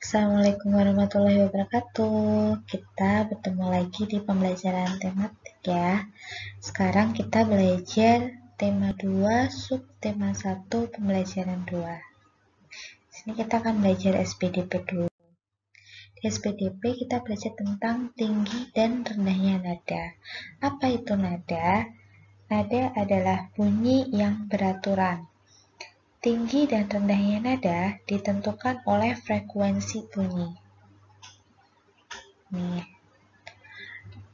Assalamualaikum warahmatullahi wabarakatuh. Kita bertemu lagi di pembelajaran tematik ya. Sekarang kita belajar tema 2, subtema 1, pembelajaran 2. Sini kita akan belajar SPDP dulu. Di SPDP kita belajar tentang tinggi dan rendahnya nada. Apa itu nada? Nada adalah bunyi yang beraturan. Tinggi dan rendahnya nada ditentukan oleh frekuensi bunyi. Nih,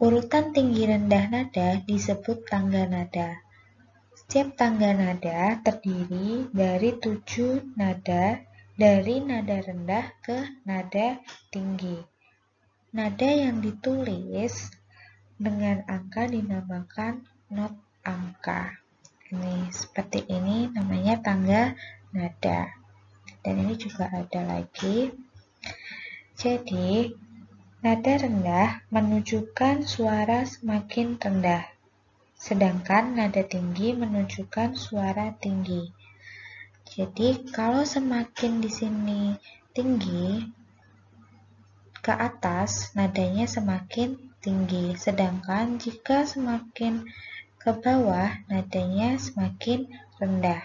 urutan tinggi rendah nada disebut tangga nada. Setiap tangga nada terdiri dari 7 nada dari nada rendah ke nada tinggi. Nada yang ditulis dengan angka dinamakan not angka. Ini seperti ini namanya tangga nada. Dan ini juga ada lagi. Jadi, nada rendah menunjukkan suara semakin rendah, sedangkan nada tinggi menunjukkan suara tinggi. Jadi, kalau semakin di sini tinggi ke atas, nadanya semakin tinggi, sedangkan jika semakin ke bawah, nadanya semakin rendah.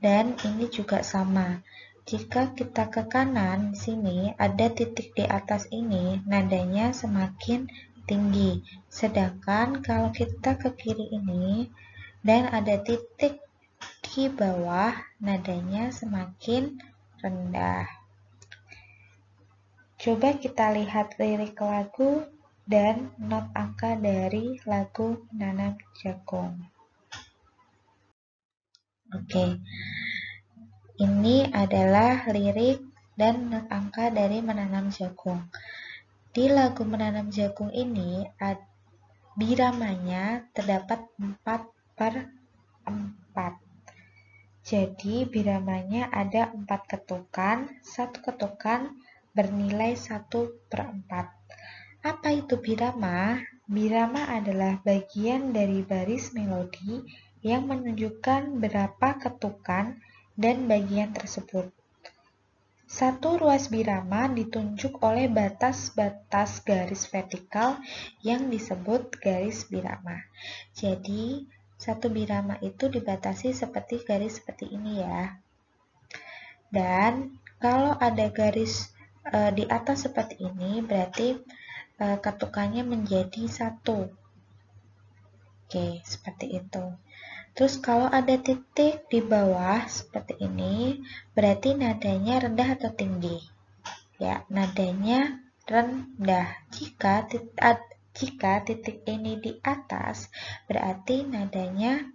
Dan ini juga sama. Jika kita ke kanan, di sini ada titik di atas ini, nadanya semakin tinggi. Sedangkan kalau kita ke kiri ini, dan ada titik di bawah, nadanya semakin rendah. Coba kita lihat lirik lagu dan not angka dari lagu Menanam Jagung. Oke. Ini adalah lirik dan not angka dari Menanam Jagung. Di lagu Menanam Jagung ini, biramanya terdapat 4/4. Jadi, biramanya ada 4 ketukan, 1 ketukan bernilai 1/4. Apa itu birama? Birama adalah bagian dari baris melodi yang menunjukkan berapa ketukan dan bagian tersebut. Satu ruas birama ditunjuk oleh batas-batas garis vertikal yang disebut garis birama. Jadi, satu birama itu dibatasi seperti garis seperti ini ya. Dan kalau ada garis di atas seperti ini, berarti ketukannya menjadi 1. Oke, seperti itu. Terus kalau ada titik di bawah seperti ini, berarti nadanya rendah atau tinggi? Ya, nadanya rendah. Jika titik ini di atas, berarti nadanya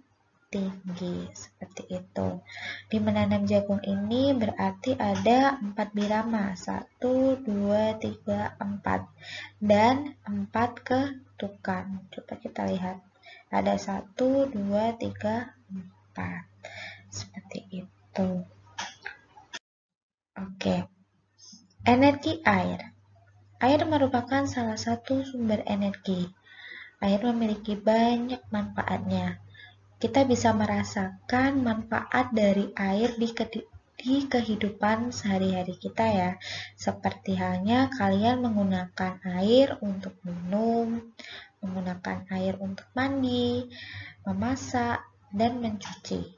tinggi. Seperti itu. Di Menanam Jagung ini berarti ada 4 birama. 1, 2, 3, 4. Dan 4 ketukan. Coba kita lihat. Ada 1, 2, 3, 4. Seperti itu. Oke. Energi air. Air merupakan salah satu sumber energi. Air memiliki banyak manfaatnya. Kita bisa merasakan manfaat dari air di kehidupan sehari-hari kita ya. Seperti halnya kalian menggunakan air untuk minum, menggunakan air untuk mandi, memasak, dan mencuci.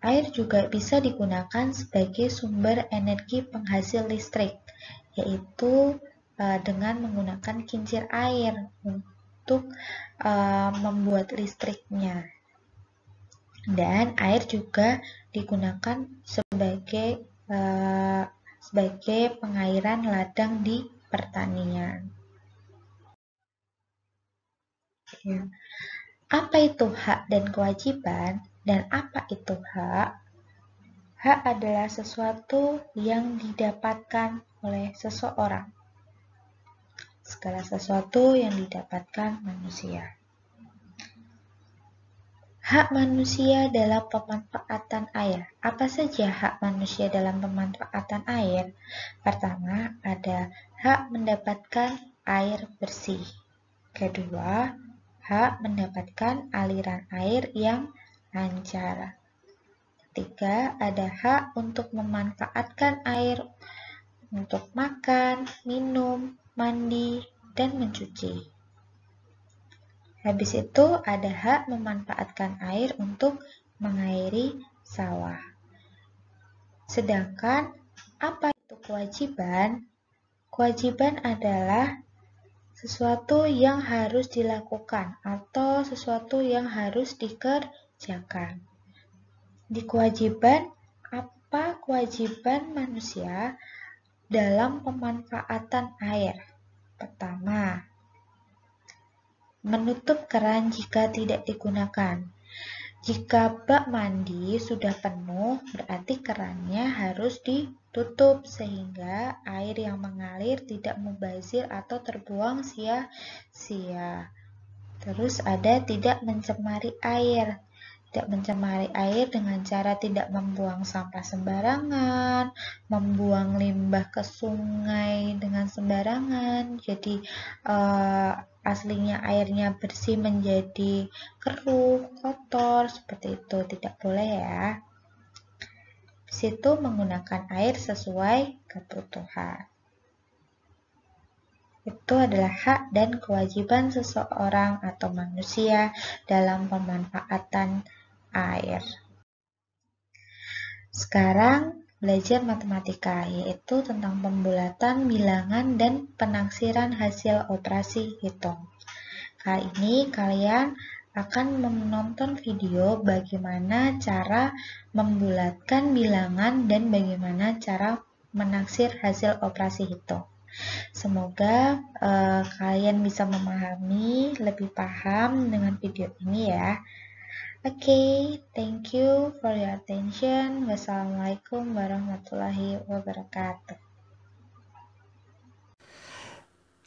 Air juga bisa digunakan sebagai sumber energi penghasil listrik, yaitu dengan menggunakan kincir air untuk membuat listriknya. Dan air juga digunakan sebagai pengairan ladang di pertanian. Ya. Apa itu hak dan kewajiban? Dan apa itu hak? Hak adalah sesuatu yang didapatkan oleh seseorang. Segala sesuatu yang didapatkan manusia. Hak manusia dalam pemanfaatan air. Apa saja hak manusia dalam pemanfaatan air? Pertama, ada hak mendapatkan air bersih. Kedua, hak mendapatkan aliran air yang lancar. ketiga, ada hak untuk memanfaatkan air untuk makan, minum, mandi, dan mencuci. Habis itu ada hak memanfaatkan air untuk mengairi sawah. Sedangkan apa itu kewajiban? Kewajiban adalah sesuatu yang harus dilakukan atau sesuatu yang harus dikerjakan. Di kewajiban, apa kewajiban manusia dalam pemanfaatan air? Pertama, menutup keran jika tidak digunakan. Jika bak mandi sudah penuh, berarti kerannya harus ditutup sehingga air yang mengalir tidak mubazir atau terbuang sia-sia. Terus ada tidak mencemari air. Tidak mencemari air dengan cara tidak membuang sampah sembarangan, membuang limbah ke sungai dengan sembarangan. Jadi aslinya airnya bersih menjadi keruh, kotor, seperti itu. Tidak boleh ya. Di situ menggunakan air sesuai kebutuhan. Itu adalah hak dan kewajiban seseorang atau manusia dalam pemanfaatan air. Sekarang belajar matematika, yaitu tentang pembulatan, bilangan, dan penaksiran hasil operasi hitung. Kali ini kalian akan menonton video bagaimana cara membulatkan bilangan dan bagaimana cara menaksir hasil operasi hitung. Semoga kalian bisa memahami, lebih paham dengan video ini ya. Oke, thank you for your attention. Wassalamualaikum warahmatullahi wabarakatuh.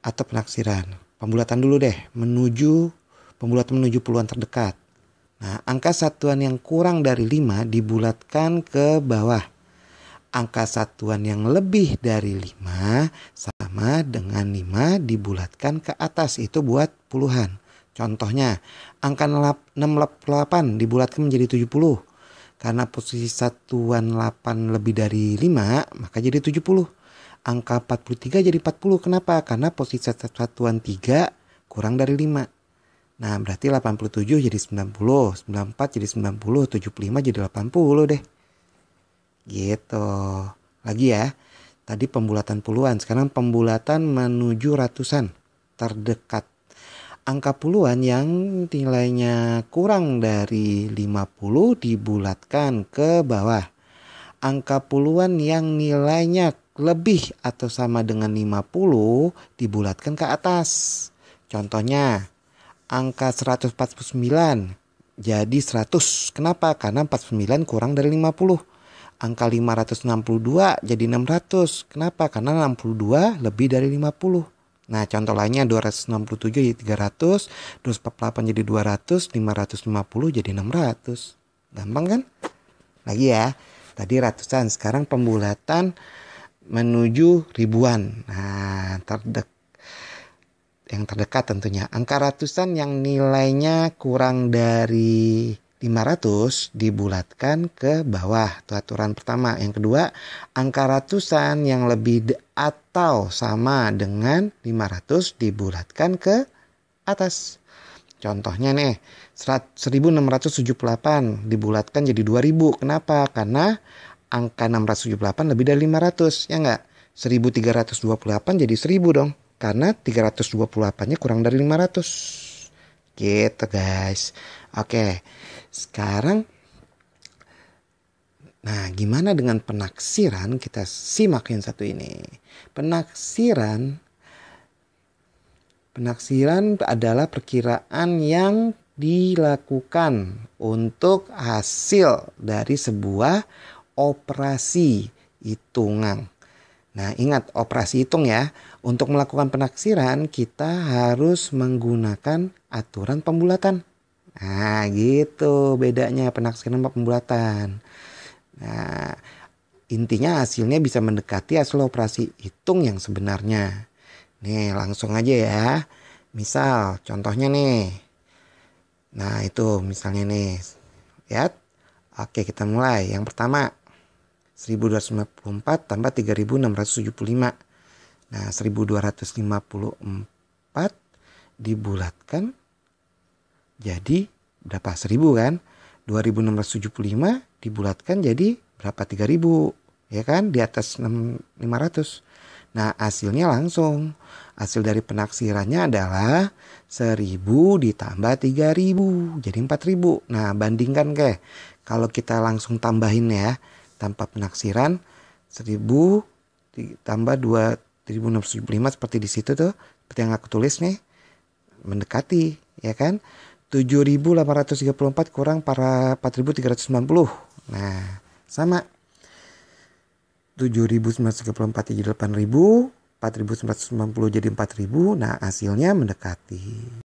Atau penaksiran. Pembulatan dulu deh, pembulatan menuju puluhan terdekat. Nah, angka satuan yang kurang dari 5 dibulatkan ke bawah. Angka satuan yang lebih dari 5 sama dengan 5 dibulatkan ke atas. Itu buat puluhan. Contohnya, angka 68 dibulatkan menjadi 70. Karena posisi satuan 8 lebih dari 5, maka jadi 70. Angka 43 jadi 40. Kenapa? Karena posisi satuan 3 kurang dari 5. Nah, berarti 87 jadi 90, 94 jadi 90, 75 jadi 80 deh. Gitu. Lagi ya. Tadi pembulatan puluhan, sekarang pembulatan menuju ratusan terdekat. Angka puluhan yang nilainya kurang dari 50 dibulatkan ke bawah. Angka puluhan yang nilainya lebih atau sama dengan 50 dibulatkan ke atas. Contohnya, angka 149 jadi 100. Kenapa? Karena 49 kurang dari 50. Angka 562 jadi 600. Kenapa? Karena 62 lebih dari 50. Nah, contoh lainnya 267 jadi 300, 248 jadi 200, 550 jadi 600. Gampang kan? Lagi ya. Tadi ratusan, sekarang pembulatan menuju ribuan. Nah, yang terdekat tentunya. Angka ratusan yang nilainya kurang dari 500 dibulatkan ke bawah. Itu aturan pertama. Yang kedua, angka ratusan yang lebih atau sama dengan 500 dibulatkan ke atas. Contohnya nih, 1678 dibulatkan jadi 2000. Kenapa? Karena angka 678 lebih dari 500, ya enggak? 1328 jadi 1000 dong. Karena 328-nya kurang dari 500. Gitu guys. Oke. Sekarang, nah gimana dengan penaksiran? Kita simak yang satu ini. Penaksiran adalah perkiraan yang dilakukan untuk hasil dari sebuah operasi hitungan. Nah, ingat operasi hitung ya. Untuk melakukan penaksiran kita harus menggunakan aturan pembulatan. Nah, gitu bedanya penaksiran sama pembulatan. Nah, intinya hasilnya bisa mendekati hasil operasi hitung yang sebenarnya. Nih, langsung aja ya. Misal, contohnya nih. Nah, itu misalnya nih. Lihat, Oke, kita mulai. Yang pertama, 1254 tambah 3675. Nah, 1254 dibulatkan jadi berapa? 1000 kan? 2675 dibulatkan jadi berapa? 3000. Ya kan? Di atas 500. Nah, hasilnya langsung. Hasil dari penaksirannya adalah 1000 ditambah 3000. Jadi 4000. Nah, bandingkan ke. Kalau kita langsung tambahin ya. Tanpa penaksiran. 1000 ditambah 2675 seperti di situ tuh. Seperti yang aku tulis nih. Mendekati. Ya kan? 7834 kurang 4390. Nah, sama. 7934 jadi 8000, 4990 jadi 4000. Nah, hasilnya mendekati.